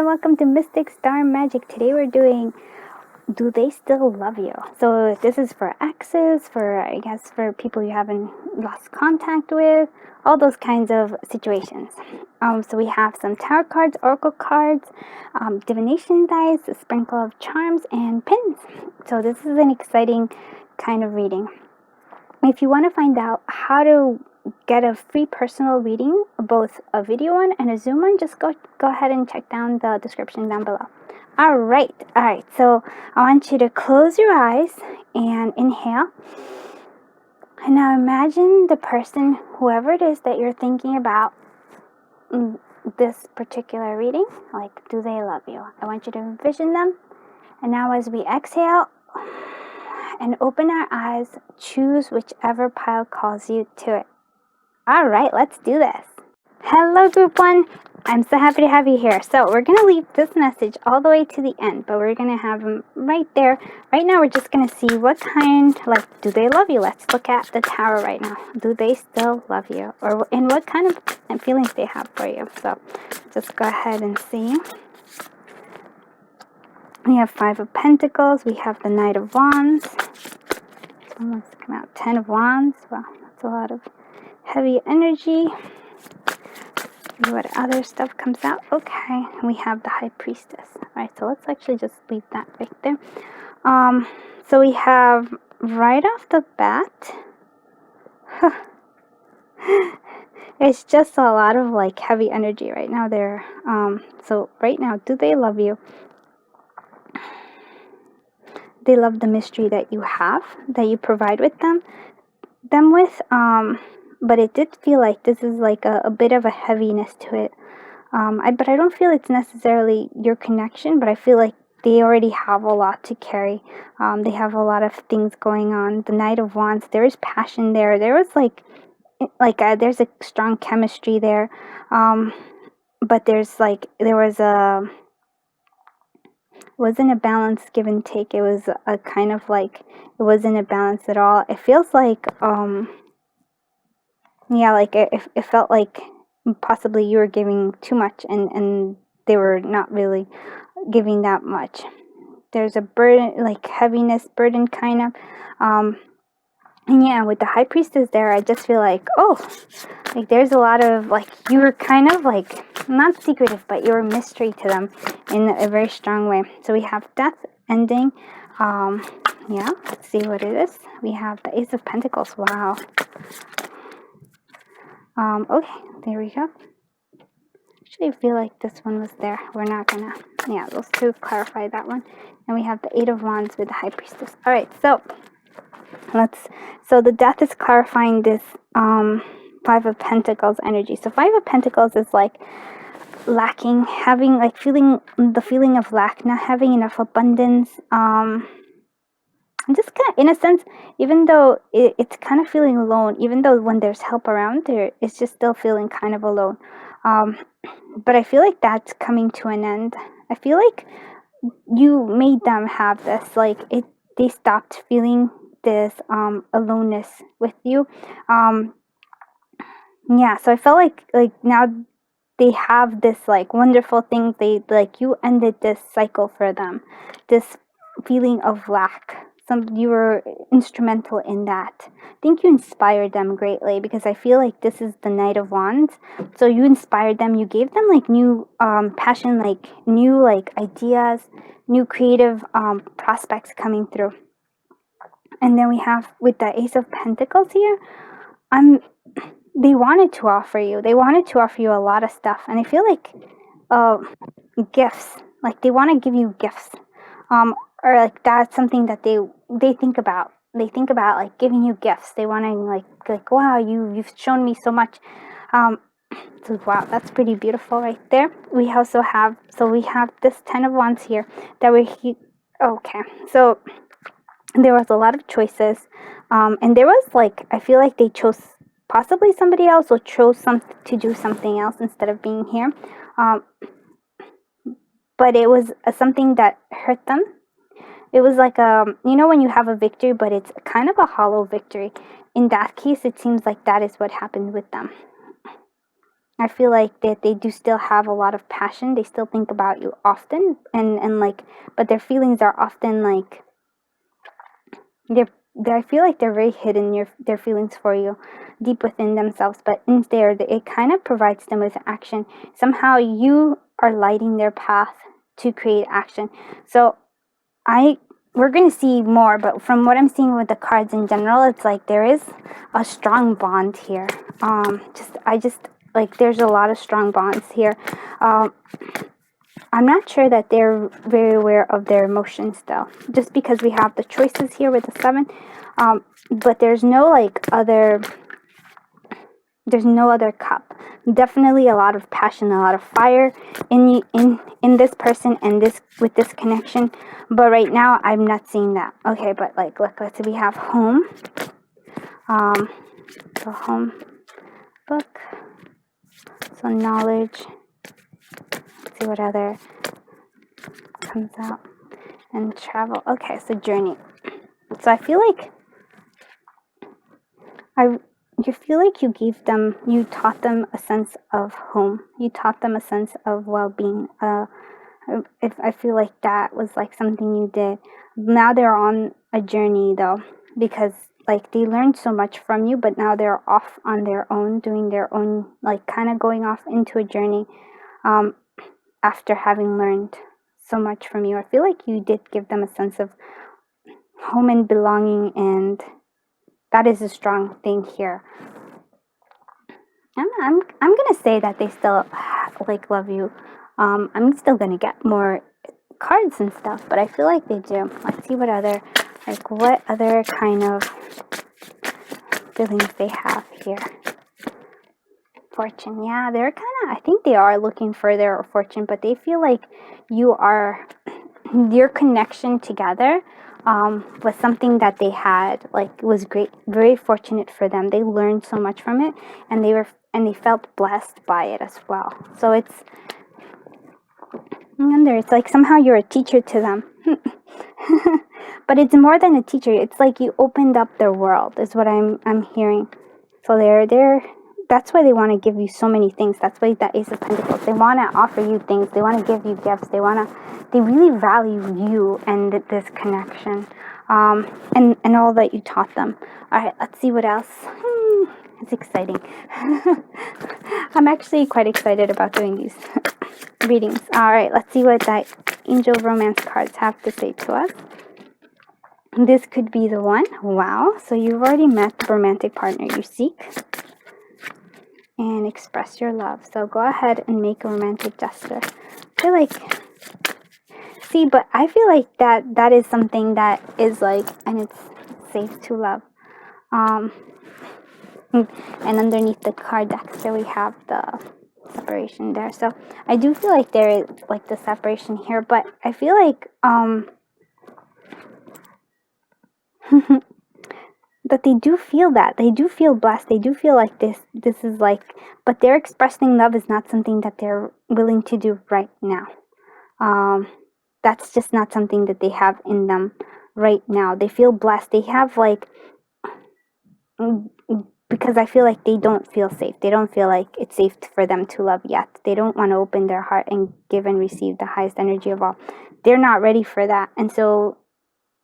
welcome to Mystic Star Magic. Today we're doing Do They Still Love You? So this is for exes, for people you haven't lost contact with, all those kinds of situations. So we have some tarot cards, oracle cards, divination dice, a sprinkle of charms, and pins. So this is an exciting kind of reading. If you want to find out how to get a free personal reading, both a video one and a Zoom one, just go ahead and check down the description down below. All right, so I want you to close your eyes and inhale. And now imagine the person, whoever it is that you're thinking about this particular reading, like, do they love you? I want you to envision them. And now as we exhale and open our eyes, choose whichever pile calls you to it. All right, let's do this. Hello, group one. I'm so happy to have you here. So we're going to leave this message all the way to the end, but we're going to have them right there. Right now, we're just going to see what kind, like, do they love you? Let's look at the tarot right now. Do they still love you? And what kind of feelings they have for you? So just go ahead and see. We have 5 of Pentacles. We have the Knight of Wands. Someone's come out 10 of Wands. Wow, that's a lot of heavy energy. See what other stuff comes out. Okay, we have the High Priestess. All right, so let's actually just leave that right there. So we have right off the bat, it's just a lot of like heavy energy right now there. So right now, do they love you? They love the mystery that you have, that you provide with them with. But it did feel like this is like a bit of a heaviness to it. But I don't feel it's necessarily your connection, but I feel like they already have a lot to carry. They have a lot of things going on. The Knight of Wands, there is passion there. There was there's a strong chemistry there. But there wasn't a balance give and take. It was a kind of like, it wasn't a balance at all. It feels like, it felt like possibly you were giving too much and they were not really giving that much. There's a burden, like heaviness, burden kind of. And yeah, with the High Priestess there, I just feel like, like there's a lot of, like, you were kind of like, not secretive, but you were mystery to them in a very strong way. So we have death, ending. Yeah, let's see what it is. We have the Ace of Pentacles. Wow. Okay, there we go. Actually, I feel like this one was there. We're not gonna, yeah, those two clarify that one. And we have the 8 of Wands with the High Priestess. All right, so the death is clarifying this 5 of Pentacles energy. So 5 of Pentacles is like lacking, having like the feeling of lack, not having enough abundance. Just kind of, in a sense, even though it's kind of feeling alone, even though when there's help around there, it's just still feeling kind of alone. But I feel like that's coming to an end. I feel like you made them have this, like they stopped feeling this aloneness with you. Yeah, so I felt like now they have this like wonderful thing. They, like, you ended this cycle for them, this feeling of lack. You were instrumental in that. I think you inspired them greatly, because I feel like this is the Knight of Wands. So you inspired them. You gave them like new passion, like new like ideas, new creative prospects coming through. And then we have with the Ace of Pentacles here, they wanted to offer you. They wanted to offer you a lot of stuff, and I feel like gifts. Like they want to give you gifts, or like that's something that they think about. They think about like giving you gifts. They want to like wow, you've shown me so much. So wow, that's pretty beautiful right there. We also have this 10 of Wands here that okay. So there was a lot of choices, and there was like, I feel like they chose possibly somebody else, or chose to do something else instead of being here. But it was something that hurt them. It was like when you have a victory, but it's kind of a hollow victory. In that case, it seems like that is what happened with them. I feel like that they do still have a lot of passion. They still think about you often, and like, but their feelings are often like I feel like they're very hidden, their feelings for you, deep within themselves. But in there, it kind of provides them with action. Somehow you are lighting their path to create action. So we're gonna see more, but from what I'm seeing with the cards in general, it's like there is a strong bond here. I just like there's a lot of strong bonds here. I'm not sure that they're very aware of their emotions though, just because we have the choices here with the 7, but there's no other cup. Definitely a lot of passion, a lot of fire in this person and with this connection, but right now I'm not seeing that. Okay, but like let's see, we have home, the home book, so knowledge. Let's see what other comes out, and travel. Okay, so journey. So I feel like you taught them a sense of home. You taught them a sense of well-being. I feel like that was like something you did. Now they're on a journey though, because like they learned so much from you, but now they're off on their own, doing their own, like kind of going off into a journey, after having learned so much from you. I feel like you did give them a sense of home and belonging, and that is a strong thing here. I'm gonna say that they still like love you. I'm still gonna get more cards and stuff, but I feel like they do. Let's see what other kind of feelings they have here. Fortune, yeah, they're kind of, I think they are looking for their fortune, but they feel like your connection together was something that they had, like, was great, very fortunate for them. They learned so much from it, and they felt blessed by it as well. So I wonder, it's like somehow you're a teacher to them. But it's more than a teacher. It's like you opened up their world, is what I'm hearing. So that's why they want to give you so many things. That's why that Ace of Pentacles. They want to offer you things. They want to give you gifts. They really value you and this connection, and all that you taught them. All right, let's see what else. It's exciting. I'm actually quite excited about doing these readings. All right, let's see what that Angel Romance cards have to say to us. This could be the one. Wow. So you've already met the romantic partner you seek and express your love. So go ahead and make a romantic gesture. I feel like, but I feel like that is something that is like, and it's safe to love. And underneath the card deck, so we have the separation there. So I do feel like there is like the separation here, but I feel like that they do feel that. They do feel blessed. They do feel like this is like, but their expressing love is not something that they're willing to do right now. That's just not something that they have in them right now. They feel blessed. They have like, because I feel like they don't feel safe. They don't feel like it's safe for them to love yet. They don't want to open their heart and give and receive the highest energy of all. They're not ready for that. And so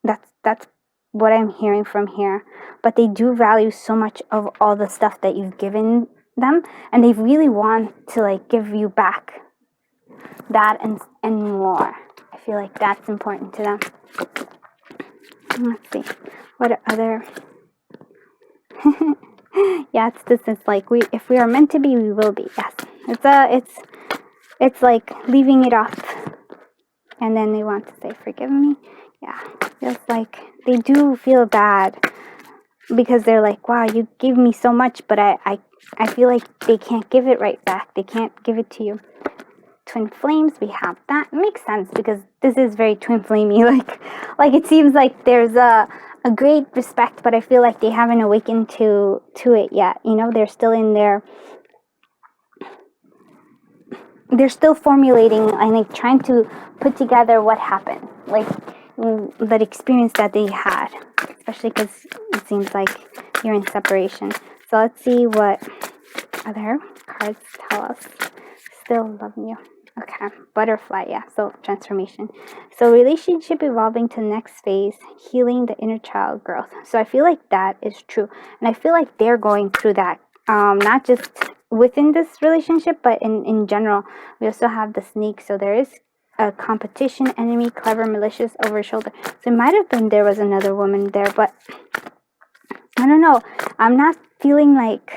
that's what I'm hearing from here. But they do value so much of all the stuff that you've given them, and they really want to like give you back that and more. I feel like that's important to them. Let's see. What other yeah, it's like if we are meant to be, we will be. Yes. It's like leaving it up, and then they want to say forgive me. Yeah. Feels like they do feel bad because they're like, wow, you gave me so much, but I feel like they can't give it right back. They can't give it to you. Twin flames, we have that. It makes sense because this is very twin flamey. Like it seems like there's a great respect, but I feel like they haven't awakened to it yet. You know, they're still in there. They're still formulating and like trying to put together what happened, like that experience that they had, especially because it seems like you're in separation. So let's see what other cards tell us? Still loving you. Okay, butterfly, yeah, so transformation. So relationship evolving to next phase, healing the inner child growth. So I feel like that is true. And I feel like they're going through that, not just within this relationship, but in general. We also have the snake, so there is a competition, enemy, clever, malicious, over shoulder. So it might have been there was another woman there, but I don't know. I'm not feeling like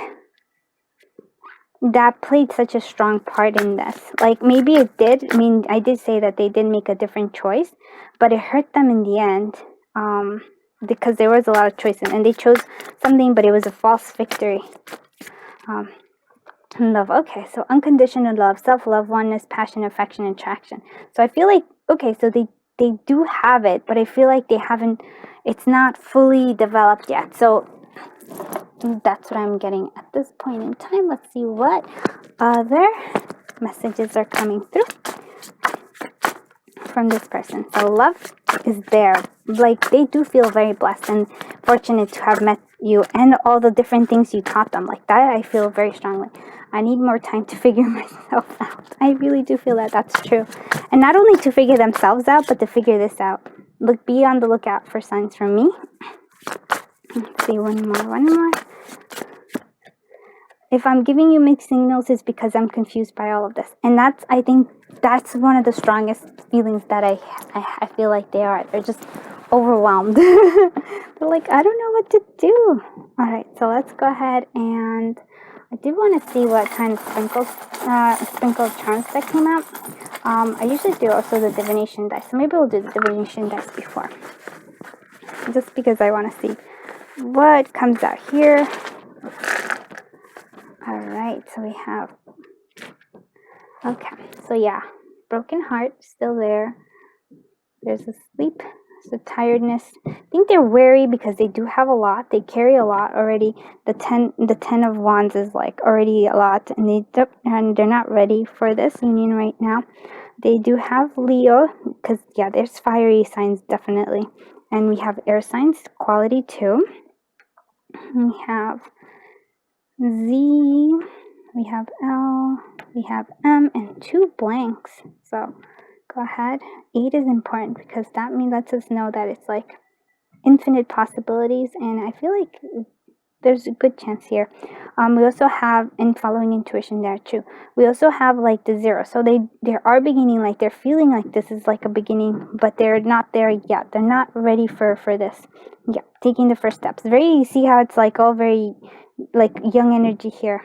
that played such a strong part in this. Like, maybe it did. I mean, I did say that they did make a different choice, but it hurt them in the end, because there was a lot of choices, and they chose something, but it was a false victory. Love. Okay, so unconditional love, self-love, oneness, passion, affection, attraction. So I feel like, okay, so they do have it, but I feel like they haven't, it's not fully developed yet. So that's what I'm getting at this point in time. Let's see what other messages are coming through from this person. So love is there. Like, they do feel very blessed and fortunate to have met you and all the different things you taught them. Like that, I feel very strongly. I need more time to figure myself out. I really do feel that that's true. And not only to figure themselves out, but to figure this out. Look, be on the lookout for signs from me. Let's see, one more. If I'm giving you mixed signals, it's because I'm confused by all of this. And that's, I think, that's one of the strongest feelings that I feel like they are. They're just overwhelmed. They're like, I don't know what to do. All right, so let's go ahead, and I did want to see what kind of sprinkle charms that came out. I usually do also the divination dice, so maybe we'll do the divination dice before, just because I want to see what comes out here. Alright, so we have, okay, so yeah, broken heart, still there. There's a sleep, so tiredness. I think they're weary because they do have a lot. They carry a lot already. The 10 of wands is like already a lot, and they're not ready for this union right now. They do have Leo, because yeah, there's fiery signs definitely. And we have air signs, quality 2. We have Z, we have L, we have M, and 2 blanks. So go ahead. 8 is important because that lets us know that it's like infinite possibilities, and I feel like there's a good chance here. We also have, in following intuition there too, we also have like the 0. So they are beginning, like they're feeling like this is like a beginning, but they're not there yet. They're not ready for this. Yeah, taking the first steps. Very, see how it's like all very like young energy here.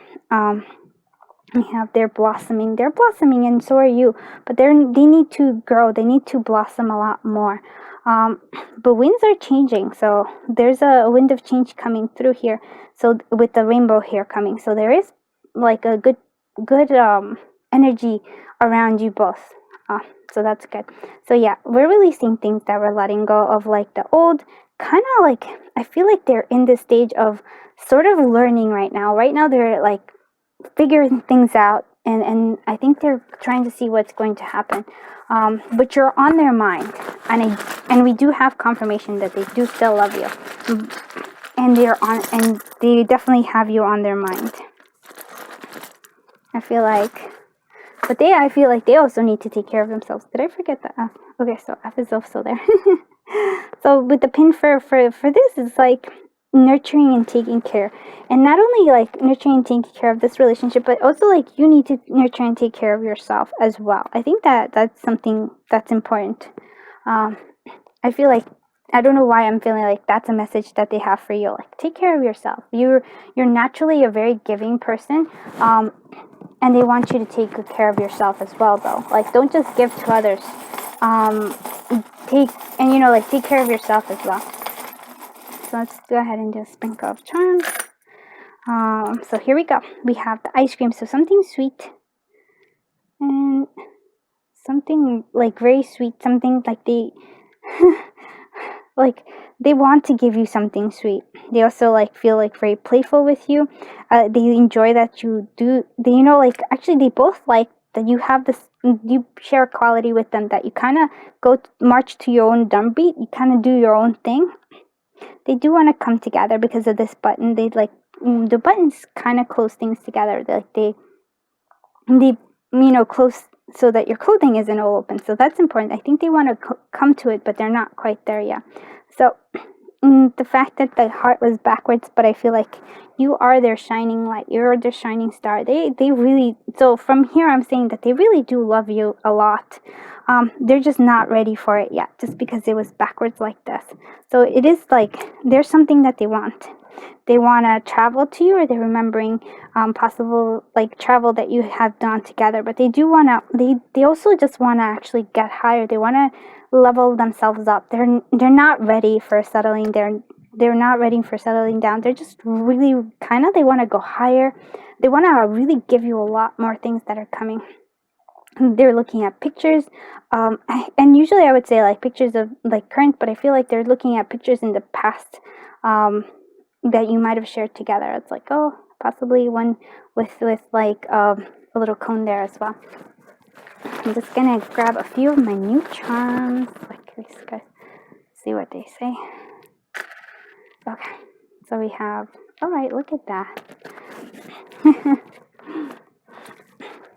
We have they're blossoming, and so are you, but they need to grow, they need to blossom a lot more. But winds are changing, so there's a wind of change coming through here, so with the rainbow here coming, so there is like a good energy around you both, so that's good. So yeah, we're releasing things that we're letting go of, like the old, kind of like, I feel like they're in this stage of sort of learning right now. They're like figuring things out, and I think they're trying to see what's going to happen, but you're on their mind, and we do have confirmation that they do still love you, and they definitely have you on their mind. I feel like they also need to take care of themselves. Did I forget the F? Okay, so F is also there. So with the pin for this, it's like nurturing and taking care, and not only like nurturing and taking care of this relationship, but also like you need to nurture and take care of yourself as well. I think that's something that's important. I feel like, I don't know why I'm feeling like that's a message that they have for you. Like, take care of yourself. You're naturally a very giving person, and they want you to take good care of yourself as well, though. Like, don't just give to others. Take care of yourself as well. So let's go ahead and do a sprinkle of charms. So here we go. We have the ice cream. So something sweet and something like very sweet. Something like they like they want to give you something sweet. They also like feel like very playful with you. They enjoy that you do. Actually they both like that you have this. You share a quality with them that you kind of march to your own drumbeat. You kind of do your own thing. They do want to come together because of this button. They like the buttons kind of close things together. Like they close so that your clothing isn't all open. So that's important. I think they want to come to it, but they're not quite there yet. So the fact that the heart was backwards, but I feel like you are their shining light. You're their shining star. They really, so from here I'm saying that they really do love you a lot. They're just not ready for it yet, just because it was backwards like this. So it is like there's something that they want. They want to travel to you, or they're remembering possible like travel that you have done together. But they do want to, they also just want to actually get higher. They want to level themselves up. They're not ready for settling. They're not ready for settling down. They're just really kind of, they want to go higher. They want to really give you a lot more things that are coming. They're looking at pictures, and usually I would say like pictures of like current, but I feel like they're looking at pictures in the past that you might have shared together. It's like, oh, possibly one with like a little cone there as well. I'm just gonna grab a few of my new charms, like these guys, see what they say. Okay, so we have, all right, look at that.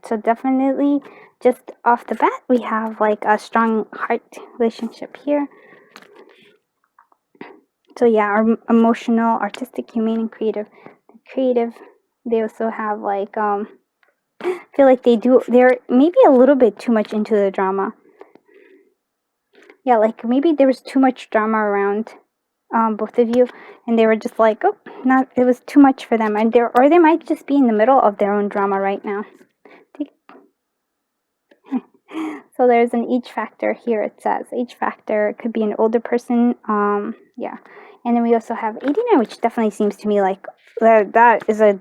So definitely, just off the bat, we have like a strong heart relationship here. So yeah, our emotional, artistic, humane, and creative. They also have like feel like they're maybe a little bit too much into the drama. Yeah, like maybe there was too much drama around both of you, and they were just like, oh, not, it was too much for them, and they might just be in the middle of their own drama right now. So there's an each factor here. It says each factor could be an older person. Yeah, and then we also have 89, which definitely seems to me like that is a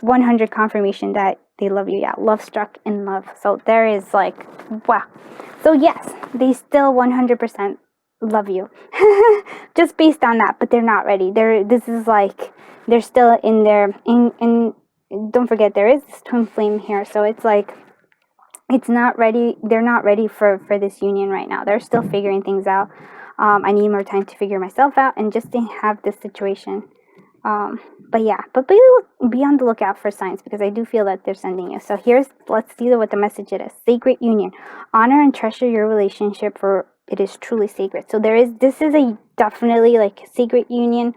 100 confirmation that they love you. Yeah, love struck in love. So there is like, wow. So yes, they still 100% love you, just based on that. But they're not ready. This is like they're still in their in. Don't forget there is this twin flame here. So it's like it's not ready. They're not ready for this union right now. They're still figuring things out. I need more time to figure myself out and just to have this situation. But yeah, but be on the lookout for signs, because I do feel that they're sending you. So let's see what the message it is. Sacred union. Honor and treasure your relationship, for it is truly sacred. So this is a definitely like sacred union,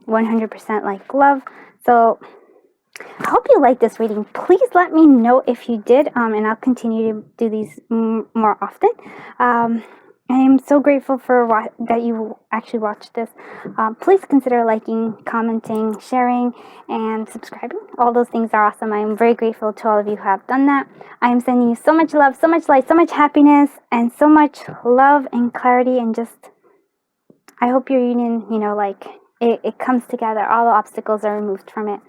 100% like love. So I hope you like this reading. Please let me know if you did, and I'll continue to do these more often. I am so grateful for that you actually watched this. Please consider liking, commenting, sharing, and subscribing. All those things are awesome. I am very grateful to all of you who have done that. I am sending you so much love, so much light, so much happiness, and so much love and clarity, and just, I hope your union, like, it comes together. All the obstacles are removed from it.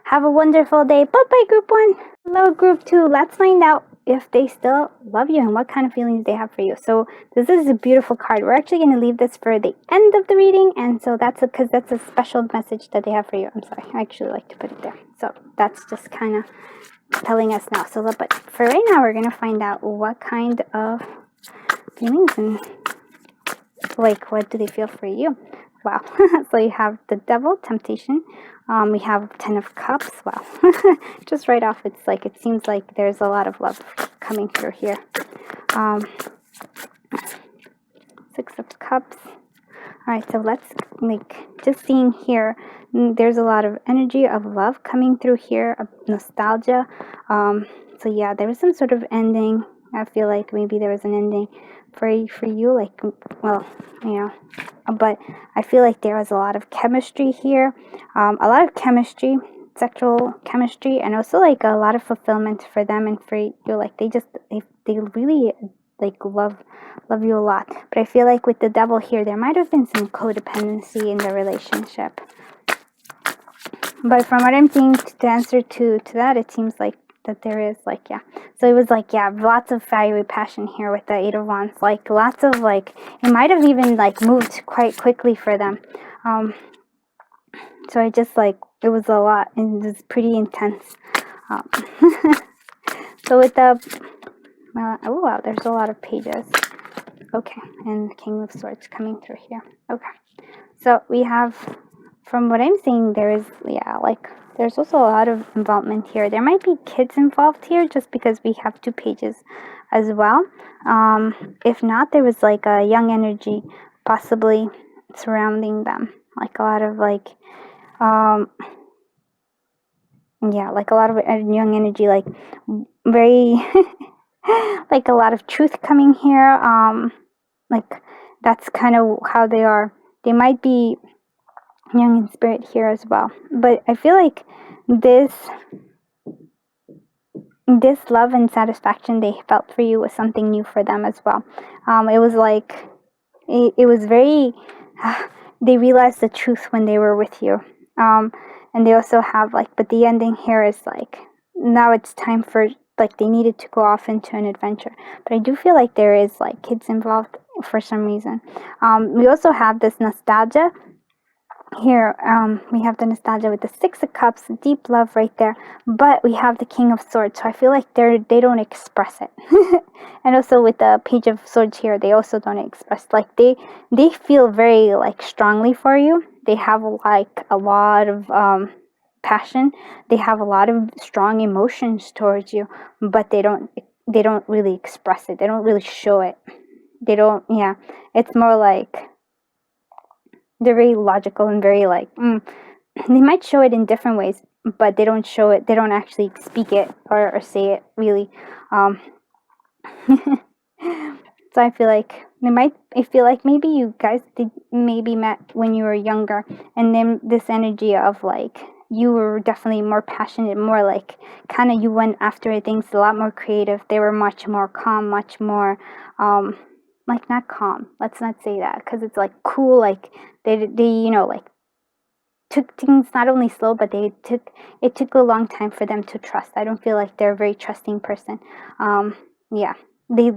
Have a wonderful day. Bye-bye, Group 1. Hello, Group 2. Let's find out if they still love you and what kind of feelings they have for you. So this is a beautiful card. We're actually going to leave this for the end of the reading, and so because that's a special message that they have for you. I'm sorry. I actually like to put it there. So that's just kind of telling us now. But for right now, we're going to find out what kind of feelings and like what do they feel for you. Wow. So you have the Devil, temptation. We have 10 of Cups. Wow. Just right off, it's like, it seems like there's a lot of love coming through here. 6 of Cups. All right, so let's, just seeing here, there's a lot of energy of love coming through here, of nostalgia. So yeah, there was some sort of ending. I feel like maybe there was an ending for you, like, well, but I feel like there was a lot of chemistry here, a lot of chemistry, sexual chemistry, and also like a lot of fulfillment for them and for you. Like they really like love you a lot. But I feel like with the Devil here, there might have been some codependency in the relationship. But from what I'm seeing, to answer to that, it seems like that there is like, yeah. So it was like, yeah, lots of fiery passion here with the 8 of Wands. Like lots of like, it might have even like moved quite quickly for them. So I just like, it was a lot, and it was pretty intense. So with the, oh wow, there's a lot of pages. Okay, and the King of Swords coming through here. Okay, so we have from what I'm seeing, there is, yeah, like, there's also a lot of involvement here. There might be kids involved here just because we have 2 pages as well. If not, there was like a young energy possibly surrounding them. Like a lot of like, yeah, like a lot of young energy, like very, like a lot of truth coming here. Like that's kind of how they are. They might be young in spirit here as well, but I feel like this this love and satisfaction they felt for you was something new for them as well. It was like it was very they realized the truth when they were with you. And they also have like, but the ending here is like, now it's time for, like, they needed to go off into an adventure. But I do feel like there is like kids involved for some reason. We also have this nostalgia here. We have the nostalgia with the 6 of Cups, deep love right there, but we have the King of Swords, so I feel like they don't express it. And also with the Page of Swords here, they also don't express, like, they feel very like strongly for you. They have like a lot of passion. They have a lot of strong emotions towards you, but they don't really express it. They don't really show it. They don't, yeah, it's more like they're very logical and very like, they might show it in different ways, but they don't show it. They don't actually speak it or say it really. So I feel like I feel like maybe you guys did maybe met when you were younger, and then this energy of like, you were definitely more passionate, more like, kind of, you went after things a lot more creative. They were much more calm, much more like, not calm, let's not say that, because it's like cool, like they like took things not only slow, but it took a long time for them to trust. I don't feel like they're a very trusting person. Yeah, they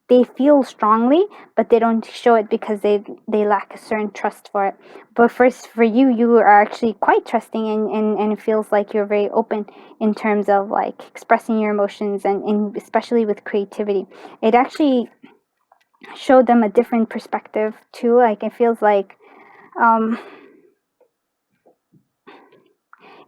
they feel strongly, but they don't show it because they lack a certain trust for it. But first, for you, you are actually quite trusting, and it feels like you're very open in terms of like expressing your emotions, and especially with creativity. It actually showed them a different perspective too. Like, it feels like um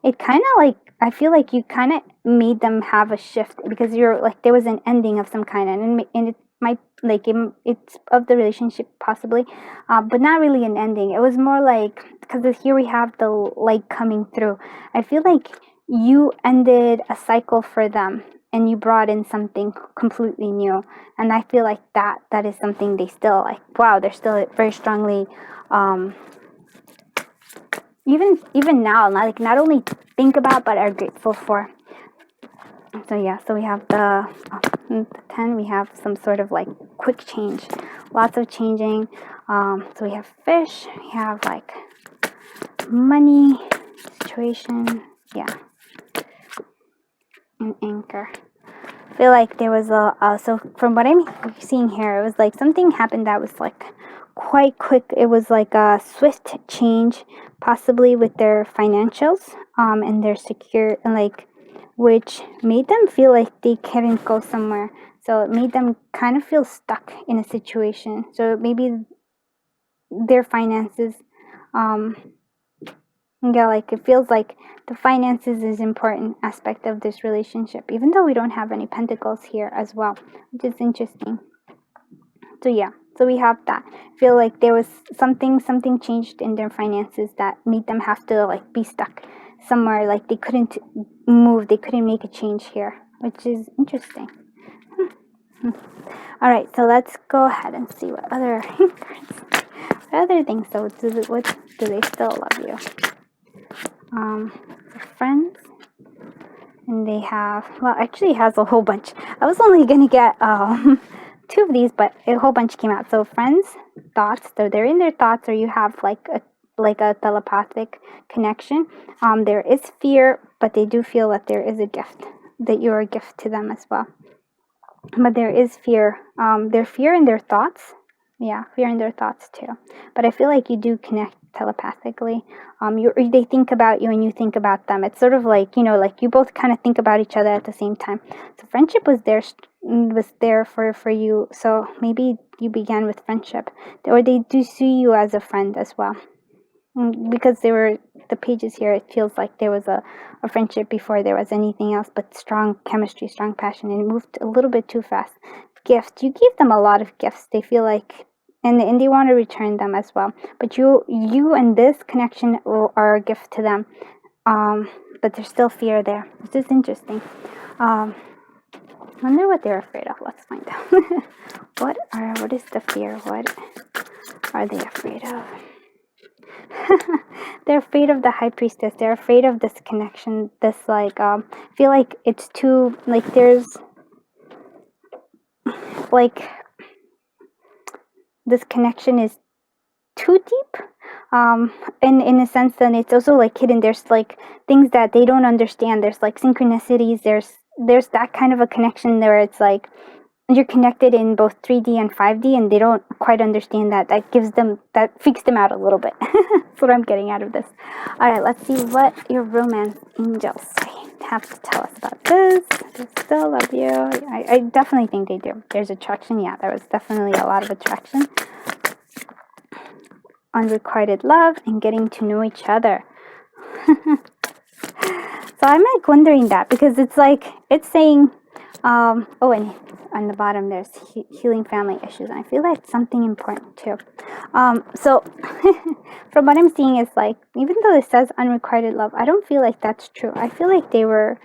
it kind of like, I feel like you kind of made them have a shift, because you're like, there was an ending of some kind, and it might like, it's of the relationship possibly, but not really an ending. It was more like, because here we have the light coming through. I feel like you ended a cycle for them, and you brought in something completely new, and I feel like that is something they still like, wow, they're still very strongly even now, like, not only think about but are grateful for. So yeah, so we have the 10. We have some sort of like quick change, lots of changing. So we have fish, we have like money situation, yeah, and anchor. I feel like there was so from what I'm seeing here, it was like something happened that was like quite quick. It was like a swift change, possibly with their financials, and their secure, and like, which made them feel like they couldn't go somewhere. So it made them kind of feel stuck in a situation. So maybe their finances, um, yeah, like, it feels like the finances is important aspect of this relationship, even though we don't have any pentacles here as well, which is interesting. So yeah, so we have that. I feel like there was something changed in their finances that made them have to like be stuck somewhere, like they couldn't move, they couldn't make a change here, which is interesting. All right, so let's go ahead and see what other things. So what do they still love you? Friends, and they have, well, actually it has a whole bunch. I was only gonna get 2 of these, but a whole bunch came out. So friends, thoughts, so they're in their thoughts, or you have like a telepathic connection. There is fear, but they do feel that there is a gift, that you're a gift to them as well. But there is fear. Their fear in their thoughts. Yeah, fear in their thoughts too. But I feel like you do connect telepathically. They think about you and you think about them. It's sort of like, like you both kind of think about each other at the same time. So friendship was there for you. So maybe you began with friendship, or they do see you as a friend as well. because they were the pages here, it feels like there was a friendship before there was anything else, but strong chemistry, strong passion, and it moved a little bit too fast. Gift, you gave them a lot of gifts. They feel like, and they want to return them as well, but you and this connection are a gift to them. But there's still fear there, which is interesting. I wonder what they're afraid of. Let's find out. What is the fear? What are they afraid of? They're afraid of the high priestess. They're afraid of this connection. This feel like it's too, like, there's like this connection is too deep. In a sense, then it's also like hidden. There's like things that they don't understand. There's like synchronicities. There's that kind of a connection where it's like you're connected in both 3D and 5D, and they don't quite understand that. That freaks them out a little bit. That's what I'm getting out of this. All right, let's see what your romance angels have to tell us about this. They still love you. I definitely think they do. There's attraction. Yeah, there was definitely a lot of attraction. Unrequited love and getting to know each other. So I'm like wondering that, because it's like it's saying and on the bottom there's healing family issues, and I feel like it's something important too. So from what I'm seeing is like, even though it says unrequited love, I don't feel like that's true. I feel like they were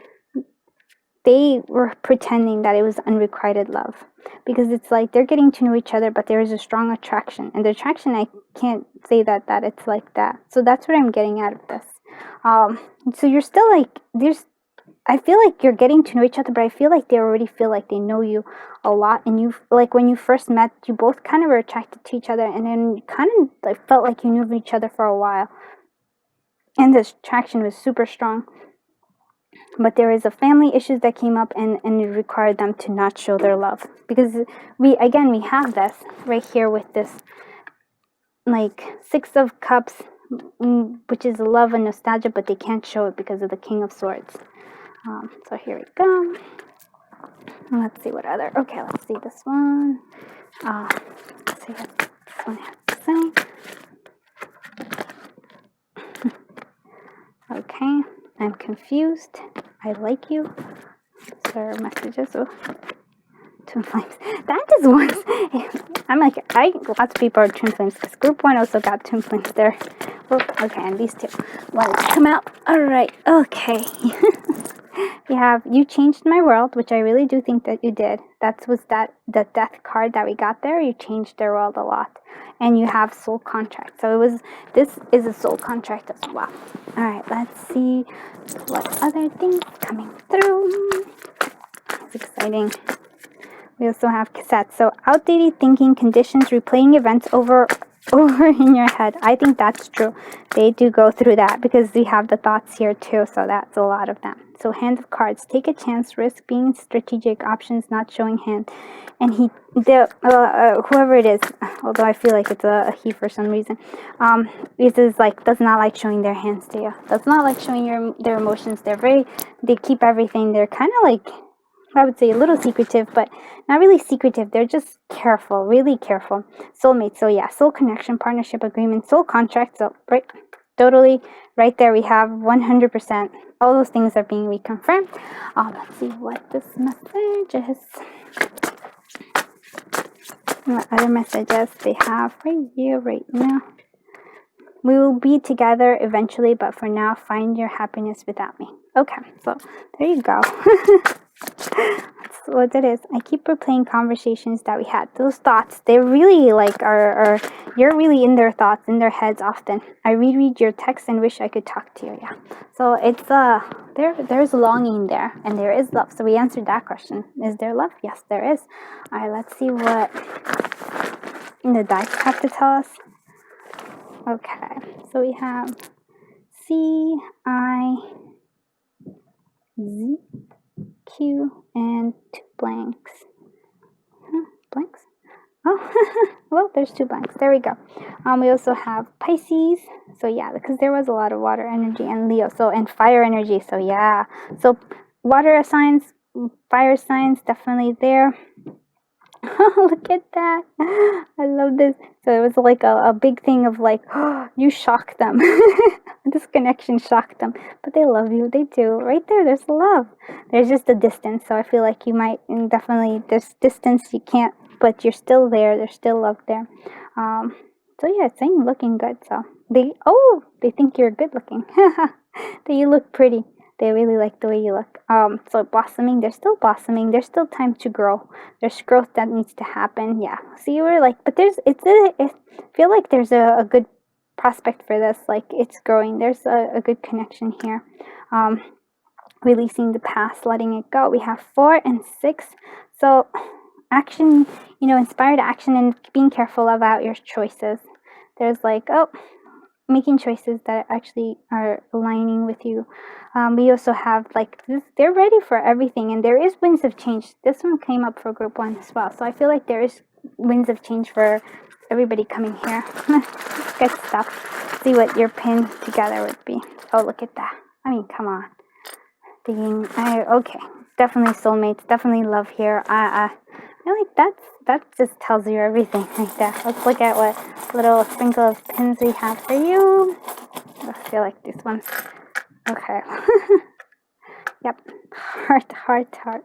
pretending that it was unrequited love, because it's like they're getting to know each other, but there is a strong attraction, and the attraction, I can't say that it's like that. So that's what I'm getting out of this. So you're still like, I feel like you're getting to know each other, but I feel like they already feel like they know you a lot, and you, like, when you first met, you both kind of were attracted to each other, and then kind of like felt like you knew each other for a while, and this attraction was super strong. But there is a family issues that came up, and it required them to not show their love, because we have this right here with this like 6 of Cups, which is love and nostalgia, but they can't show it because of the King of Swords. So here we go. Let's see what other. Okay, let's see this one. Let's see what this one has to say. Okay, I'm confused. I like you. Sir, messages. Oh, twin flames. That is one. I'm like, lots of people are twin flames, because group 1 also got twin flames there. Oh, okay, and these two want to come out. All right. Okay. We have, you changed my world, which I really do think that you did. The death card that we got there. You changed their world a lot. And you have soul contract. So this is a soul contract as well. All right, let's see what other things coming through. It's exciting. We also have cassettes. So outdated thinking, conditions, replaying events over in your head. I think that's true. They do go through that, because we have the thoughts here too. So that's a lot of them. So hand of cards, take a chance, risk being strategic, options, not showing hand. And whoever it is, although I feel like it's a he for some reason, this is like, does not like showing their hands to you. Does not like showing their emotions. They keep everything. They're kind of like, I would say a little secretive, but not really secretive. They're just careful, really careful. Soulmate. So yeah, soul connection, partnership agreement, soul contract. So right, totally right there. We have 100%. All those things are being reconfirmed. Let's see what this message is. What other messages they have right here, right now. We will be together eventually, but for now, find your happiness without me. Okay, so there you go. That's what it is. I keep replaying conversations that we had. Those thoughts, they really like are you're really in their thoughts, in their heads often. I reread your text and wish I could talk to you. Yeah. So it's there's longing there, and there is love. So we answered that question. Is there love? Yes, there is. All right, let's see what the dice have to tell us. Okay, so we have C, I, Z, Q, and 2 blanks. Blanks? Oh, well, there's 2 blanks. There we go. We also have Pisces. So yeah, because there was a lot of water energy, and Leo. So, and fire energy. So yeah. So water signs, fire signs, definitely there. Look at that. I love this. So it was like a big thing of like, oh, you shocked them. This connection shocked them. But they love you. They do. Right there, there's love. There's just a distance. So I feel like you might, and definitely, there's distance you can't, but you're still there. There's still love there. Um, so yeah, it's saying looking good. So they think you're good looking. That you look pretty. They really like the way you look. So blossoming, they're still blossoming. There's still time to grow. There's growth that needs to happen. Yeah. So you were like, but I feel like there's a good prospect for this. Like it's growing. There's a good connection here. Um, Releasing the past, letting it go. We have 4 and 6. So action, inspired action and being careful about your choices. There's like, making choices that actually are aligning with you. We also have like this, they're ready for everything, and there is winds of change. This one came up for group 1 as well, so I feel like there is winds of change for everybody coming here. Good stuff. See what your pin together would be. Oh, look at that. I mean, come on. Okay, definitely soulmates, definitely love here. I like that just tells you everything right there. Let's look at what little sprinkle of pins we have for you. I feel like this one. Okay. Yep. Heart, heart, heart.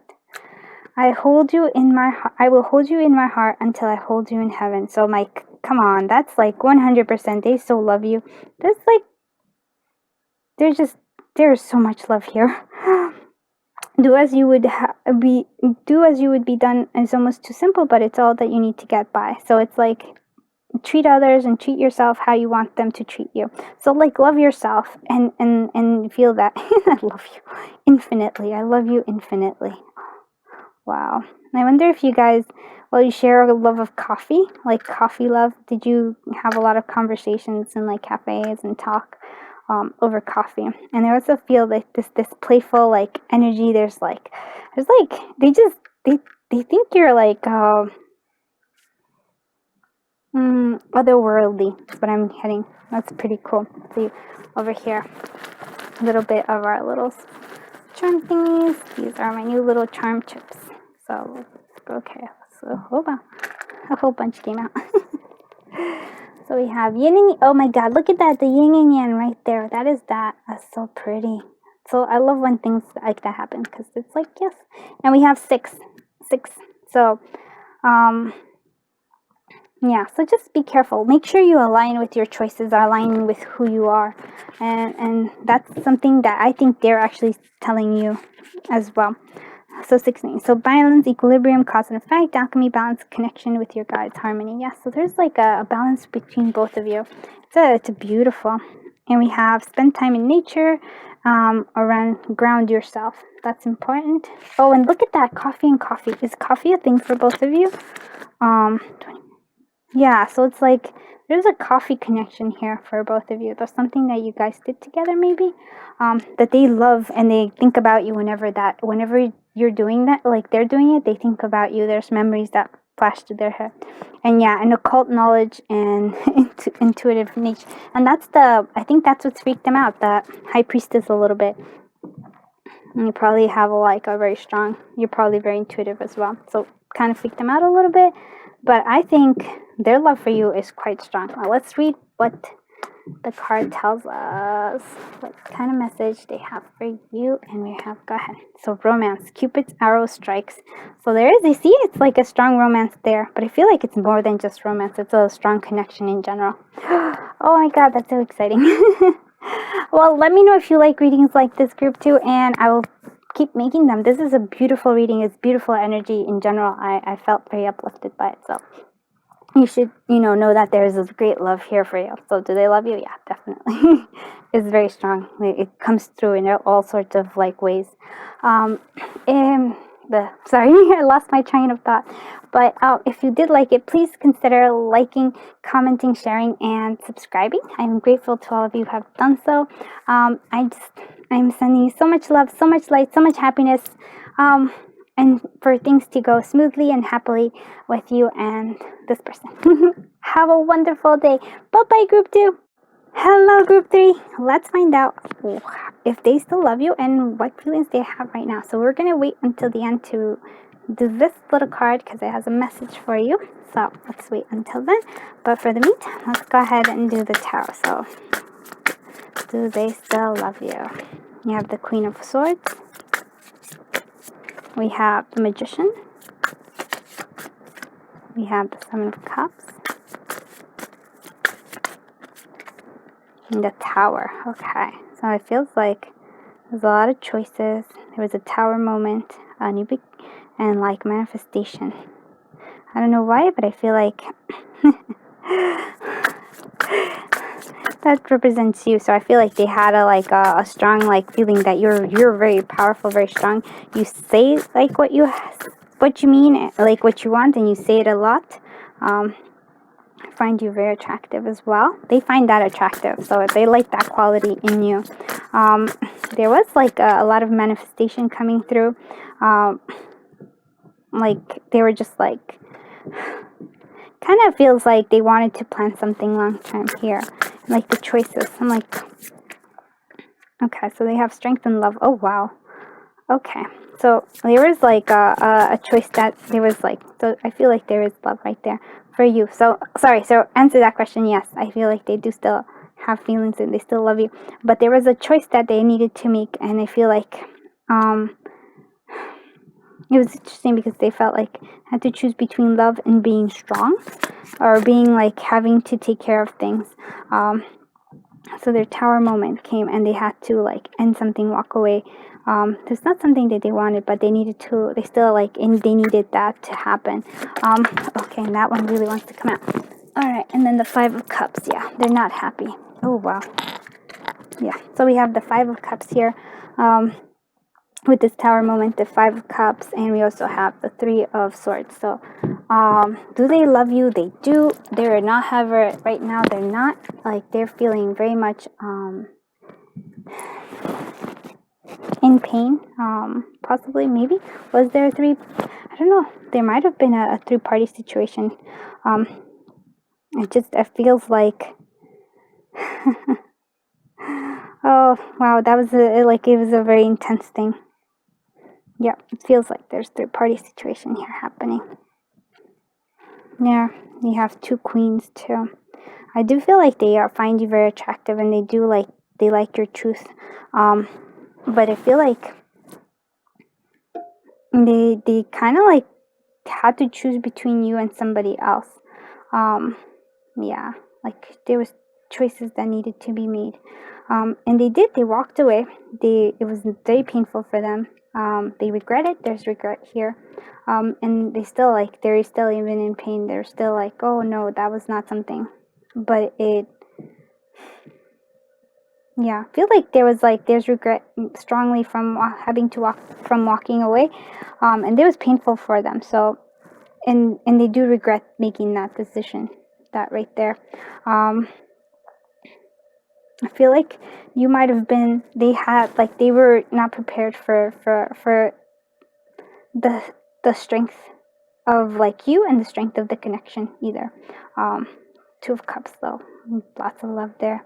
I hold you in my heart. I will hold you in my heart until I hold you in heaven. So, Mike, come on, that's like 100%. They so love you. There's so much love here. Do as you would be done is almost too simple, but it's all that you need to get by. So it's like treat others and treat yourself how you want them to treat you. So like love yourself and feel that. I love you infinitely. I love you infinitely. Wow. I wonder if you guys, you share a love of coffee, like coffee love. Did you have a lot of conversations in like cafes and talk over coffee? And I also feel like this playful like energy. There's like they think you're like otherworldly. That's what I'm getting. That's pretty cool. See over here, a little bit of our little charm thingies. These are my new little charm chips. So okay, so hold on, a whole bunch came out. So we have yin and yang. Oh my god, look at that, the yin and yang right there. That's so pretty. So I love when things like that happen because it's like, yes. And we have six. So yeah, so just be careful. Make sure you align with your choices, aligning with who you are. And that's something that I think they're actually telling you as well. So 16. So balance, equilibrium, cause and effect, alchemy, balance, connection with your guides, harmony. Yeah, so there's like a balance between both of you. It's beautiful. And we have spend time in nature, around ground yourself. That's important. Oh, and look at that, coffee and coffee. Is coffee a thing for both of you? Yeah, so it's like there's a coffee connection here for both of you. There's something that you guys did together, maybe, that they love and they think about you whenever you're doing that, like they're doing it, they think about you. There's memories that flash to their head, and yeah, and occult knowledge and intuitive nature, and I think that's what's freaked them out. That high priestess a little bit. And you probably have you're probably very intuitive as well. So kind of freaked them out a little bit. But I think their love for you is quite strong. Now let's read what the card tells us. What kind of message they have for you. And we have, go ahead. So romance. Cupid's arrow strikes. So there is, you see, it's like a strong romance there. But I feel like it's more than just romance. It's a strong connection in general. Oh my god, that's so exciting. Well, let me know if you like readings like this, group 2, and I will keep making them. This is a beautiful reading. It's beautiful energy in general. I felt very uplifted by it. So you should, know that there's this great love here for you. So do they love you? Yeah, definitely. It's very strong. It comes through in all sorts of like ways. Sorry, I lost my train of thought. But if you did like it, please consider liking, commenting, sharing, and subscribing. I'm grateful to all of you who have done so. I'm sending you so much love, so much light, so much happiness, and for things to go smoothly and happily with you and this person. Have a wonderful day. Bye-bye, group 2. Hello, group 3. Let's find out if they still love you and what feelings they have right now. So we're going to wait until the end to do this little card because it has a message for you. So let's wait until then. But for the meantime, let's go ahead and do the tarot. So, do they still love you? You have the Queen of Swords. We have the Magician. We have the Seven of Cups. And the Tower. Okay. So it feels like there's a lot of choices. There was a Tower moment, and like manifestation. I don't know why, but I feel like that represents you. So I feel like they had a strong feeling that you're very powerful, very strong. You say like what you mean, like what you want, and you say it a lot. I find you very attractive as well. They find that attractive, so they like that quality in you. There was like a lot of manifestation coming through. Like they were just like, kind of feels like they wanted to plan something long term here. Like the choices. I'm like, okay, so they have strength and love. Oh wow. Okay, so there was like a choice that there was like, so I feel like there is love right there for you. So sorry, so answer that question. Yes, I feel like they do still have feelings and they still love you, but there was a choice that they needed to make, and I feel like it was interesting because they felt like had to choose between love and being strong, or being like having to take care of things. So their Tower moment came, and they had to like end something, walk away. It's not something that they wanted, but they needed to. They still and they needed that to happen. Okay, and that one really wants to come out. All right, and then the Five of Cups. Yeah, they're not happy. Oh wow. Yeah. So we have the Five of Cups here. With this Tower moment, the Five of Cups, and we also have the Three of Swords. So, do they love you? They do. They're not, however, right now they're not. Like, they're feeling very much in pain. Possibly, maybe. Was there I don't know. There might have been a three-party situation. It feels like. Oh wow, that was it was a very intense thing. Yeah, it feels like there's three-party situation here happening. Yeah, you have two queens too. I do feel like they find you very attractive, and they like your truth. But I feel like they kind of like had to choose between you and somebody else. Yeah, like there was choices that needed to be made. And they did. They walked away. It was very painful for them. They regret it. There's regret here. And they still they're still even in pain. They're still like, oh no, that was not something. But yeah, I feel like there's regret strongly from having to walking away. And it was painful for them. So, and they do regret making that decision. That right there. I feel like you might have been. They were not prepared for the strength of you, and the strength of the connection either. Two of Cups though, lots of love there.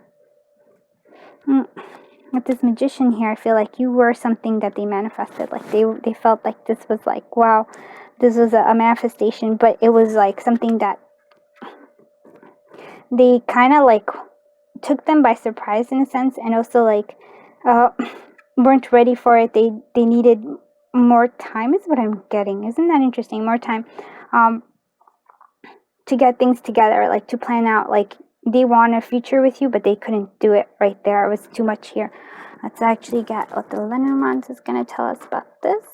With this Magician here, I feel like you were something that they manifested. Like they felt like this was like, wow, this was a manifestation, but it was like something that they kind of took them by surprise in a sense, and also weren't ready for it. They needed more time is what I'm getting. Isn't that interesting? More time to get things together, to plan out. They want a future with you, but they couldn't do it right there. It was too much here. Let's actually get what the Lenormand is going to tell us about this.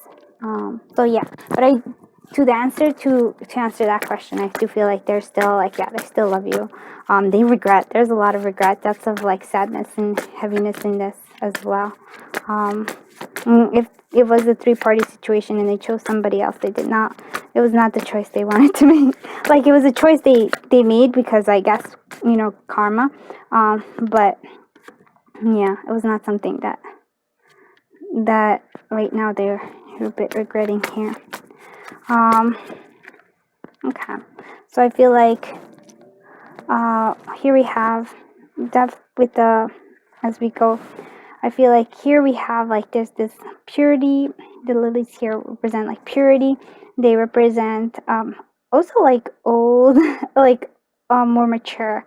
So yeah, but to answer that question, I do feel like they're still they still love you. They regret. There's a lot of regret. That's of sadness and heaviness in this as well. If it was a three-party situation and they chose somebody else, they did not. It was not the choice they wanted to make. It was a choice they made because I guess karma. But yeah, it was not something that right now they're a bit regretting here. Okay, so I feel like here we have depth with the as we go. I feel like here we have like there's this purity. The lilies here represent like purity. They represent also like old, like more mature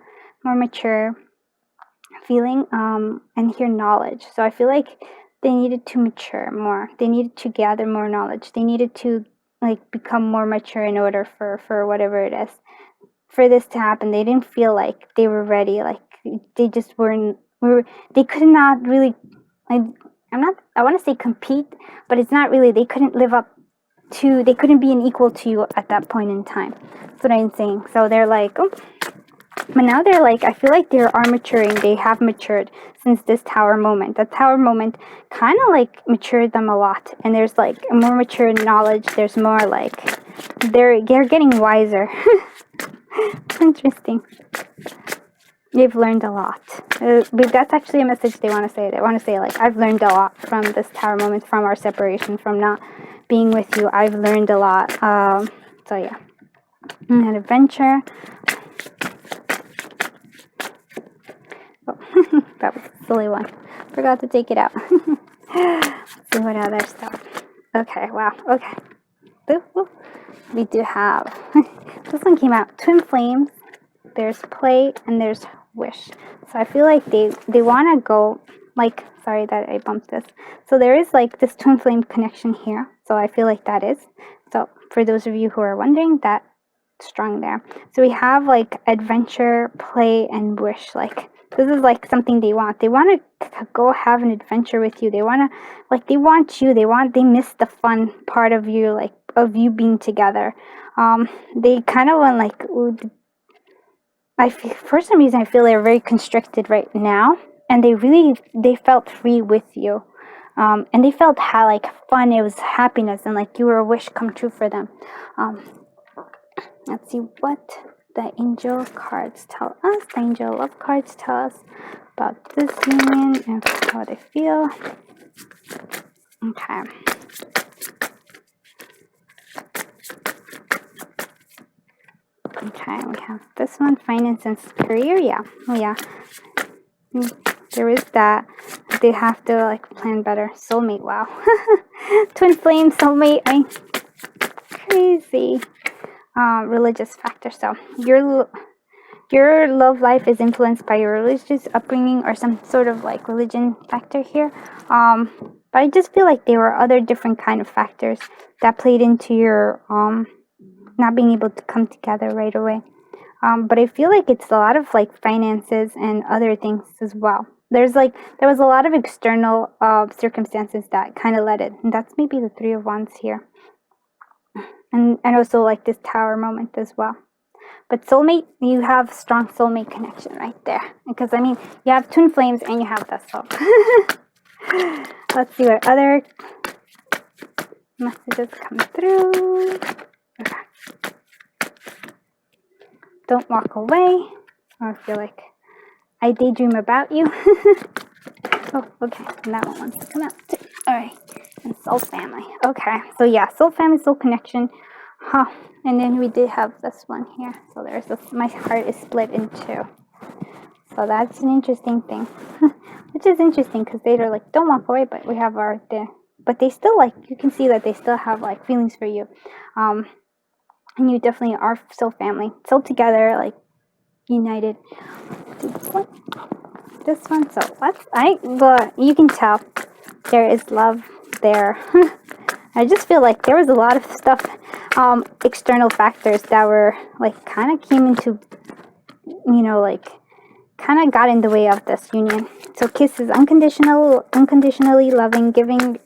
feeling, and here knowledge. So I feel like they needed to mature more. They needed to gather more knowledge. They needed to like become more mature in order for whatever it is, for this to happen. They didn't feel like they were ready. Like they just weren't. They could not really. Like, I want to say compete, but it's not really. They couldn't live up to. They couldn't be an equal to you at that point in time. That's what I'm saying. So they're like, oh. But now they're like, I feel like they are maturing. They have matured since this tower moment. The tower moment kind of like matured them a lot. And there's like a more mature knowledge. There's more like, they're getting wiser. Interesting. They've learned a lot. But that's actually a message they want to say. They want to say like, I've learned a lot from this tower moment, from our separation, from not being with you. I've learned a lot. So yeah. An adventure. Oh, that was a silly one. Forgot to take it out. Let's see what other stuff. Okay, wow. Okay. Ooh. We do have, this one came out, Twin Flames. There's Play and there's Wish. So I feel like they want to go, like, sorry that I bumped this. So there is like this Twin Flame connection here. So I feel like that is. So for those of you who are wondering, that strong there. So we have like adventure, play, and wish. Like this is like something they want. They want to go have an adventure with you. They want to, like, they want you. They miss the fun part of you, like of you being together. They kind of want like, for some reason I feel they're very constricted right now, and they felt free with you. And they felt how like fun, it was happiness, and like you were a wish come true for them. Let's see what the angel cards tell us. The angel love cards tell us about this union and how they feel. Okay. Okay, we have this one, finance and career. Yeah. Oh yeah. There is that. They have to like plan better. Soulmate, wow. Twin flame, soulmate. Crazy. Religious factor. So your love life is influenced by your religious upbringing or some sort of like religion factor here. But I just feel like there were other different kind of factors that played into your not being able to come together right away. But I feel like it's a lot of like finances and other things as well. There was a lot of external circumstances that kind of led it, and that's maybe the Three of Wands here. And also like this tower moment as well. But soulmate, you have strong soulmate connection right there. Because I mean, you have twin flames and you have that soul. Let's see what other messages come through. Okay. Don't walk away. I feel like I daydream about you. Oh, okay. And that one wants to come out too. Alright. And soul family. Okay. So yeah, soul family, soul connection. Huh. And then we did have this one here. So there's this, my heart is split in two. So that's an interesting thing. Which is interesting because they're like, don't walk away, but we have our there. But they still like, you can see that they still have like feelings for you. And you definitely are still family. Still together, like united. This one. So you can tell there is love there. I just feel like there was a lot of stuff, external factors that were like kind of came into, like kind of got in the way of this union. So kisses, unconditionally loving, giving,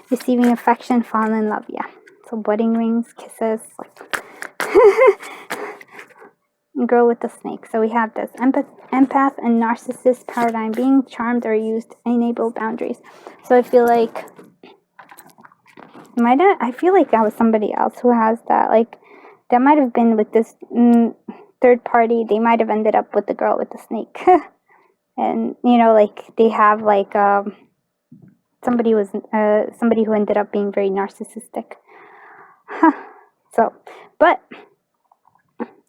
receiving affection, falling in love. Yeah. So wedding rings, kisses, like girl with the snake. So we have this empath and narcissist paradigm, being charmed or used, enable boundaries. So I feel like that was somebody else who has that. Like that might have been with this third party. They might have ended up with the girl with the snake. And like they have like somebody who ended up being very narcissistic. So, but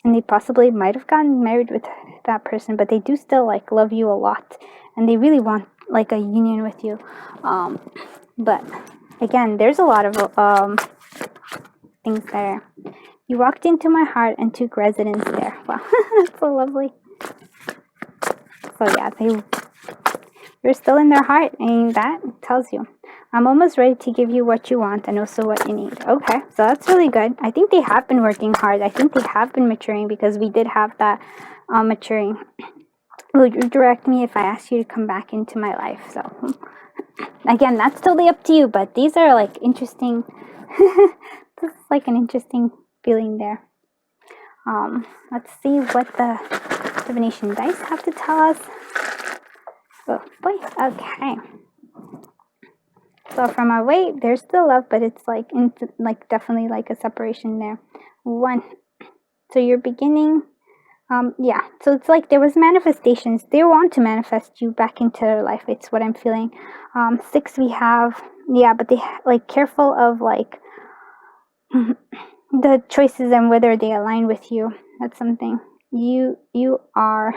and they possibly might have gotten married with that person, but they do still like love you a lot, and they really want like a union with you. But again, there's a lot of things there. You walked into my heart and took residence there. Wow, that's so lovely. So yeah, you're still in their heart, and that tells you, I'm almost ready to give you what you want and also what you need. Okay, so that's really good. I think they have been working hard. I think they have been maturing, because we did have that maturing. Will you direct me if I ask you to come back into my life? So again, that's totally up to you, but these are like interesting. This is like an interesting feeling there. Let's see what the divination dice have to tell us. Oh boy, okay. So from our way, there's still love, but it's like definitely like a separation there. 1. So you're beginning. Yeah. So it's like there was manifestations. They want to manifest you back into their life. It's what I'm feeling. 6, we have, yeah, but they like careful of like the choices and whether they align with you. That's something. You are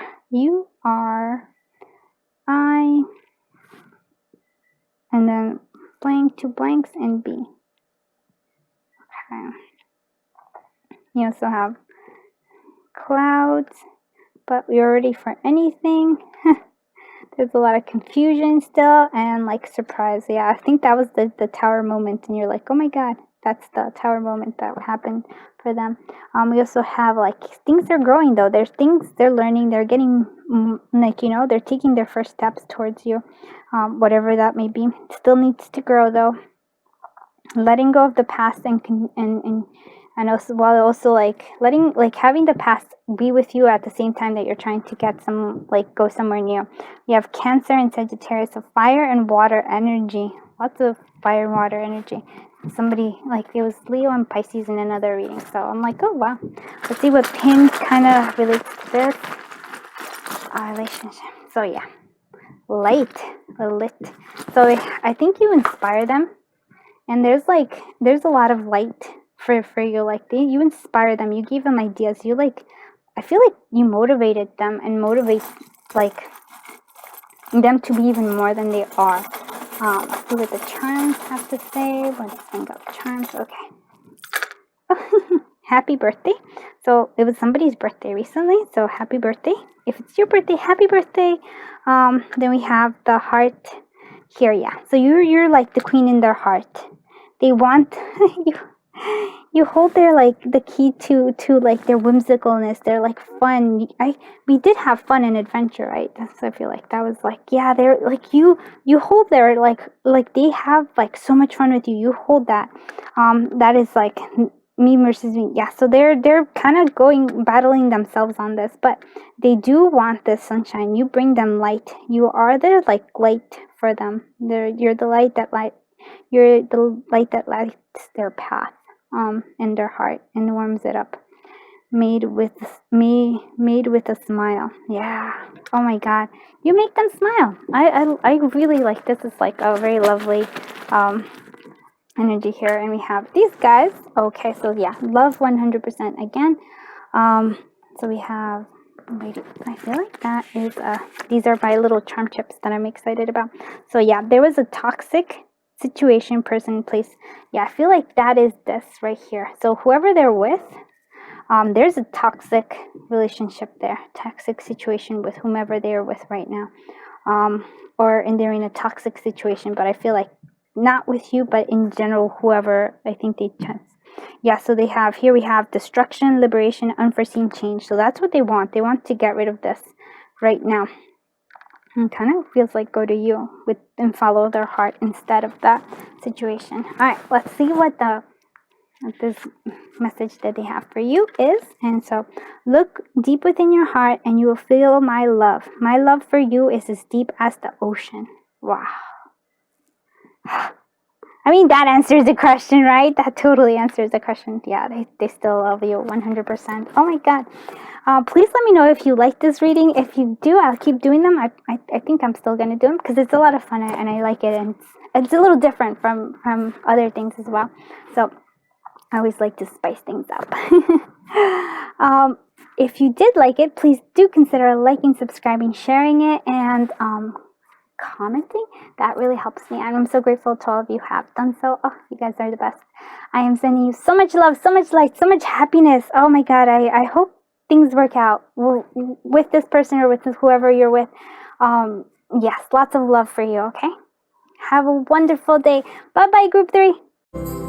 I, and then blank, 2 blanks, and B. Okay. You also have clouds, but we're ready for anything. There's a lot of confusion still, and like surprise. Yeah, I think that was the tower moment, and you're like, oh my god, that's the tower moment that happened for them. We also have like things are growing though. There's things they're learning. They're getting like, you know, they're taking their first steps towards you, whatever that may be. Still needs to grow though. Letting go of the past and also, while also like letting, like having the past be with you at the same time that you're trying to get some, like go somewhere new. We have Cancer and Sagittarius, of fire and water energy. Lots of fire and water energy. Somebody, like it was Leo and Pisces in another reading, so I'm like, oh wow. Let's see what pin kind of relates to this relationship. So yeah, lit. So I think you inspire them, and there's a lot of light for you. Like you inspire them, you give them ideas, you like, I feel like you motivated them and motivate like them to be even more than they are. Let's see what the charms have to say. Let's bring up charms. Okay. Happy birthday. So it was somebody's birthday recently, so happy birthday. If it's your birthday, happy birthday. Then we have the heart here. Yeah, so you're like the queen in their heart. They want you hold their like the key to like their whimsicalness, their like fun. We did have fun and adventure, right? So I feel like that was like, yeah, they're like you hold their like they have like so much fun with you. You hold that. That is like me versus me. Yeah, so they're kind of battling themselves on this, but they do want this sunshine. You bring them light. You are their like light for them. You're the light that lights their path in their heart and warms it up. Made with a smile. Yeah. Oh my god. You make them smile. I really like, this is like a very lovely energy here. And we have these guys. Okay, so yeah, love 100% again. So we have, I feel like that is these are my little charm chips that I'm excited about. So yeah, there was a toxic situation, person, place. Yeah, I feel like that is this right here. So whoever they're with, there's a toxic relationship there, toxic situation with whomever they are with right now, they're in a toxic situation. But I feel like not with you, but in general, whoever I think they chance. Yeah, so we have destruction, liberation, unforeseen change. So that's what they want. They want to get rid of this right now. And kind of feels like go to you and follow their heart instead of that situation. All right, let's see what this message that they have for you is. And so, look deep within your heart and you will feel my love. My love for you is as deep as the ocean. Wow. I mean, that answers the question, right? That totally answers the question. Yeah, they still love you 100%. Oh my god. Please let me know if you like this reading. If you do, I'll keep doing them. I think I'm still going to do them because it's a lot of fun and I like it. And it's a little different from other things as well. So I always like to spice things up. If you did like it, please do consider liking, subscribing, sharing it, and commenting. That really helps me, and I'm so grateful to all of you who have done so. Oh, you guys are the best. I am sending you so much love, so much light, so much happiness. Oh my God, I hope things work out with this person or with whoever you're with. Yes, lots of love for you, okay? Have a wonderful day. Bye-bye, group 3.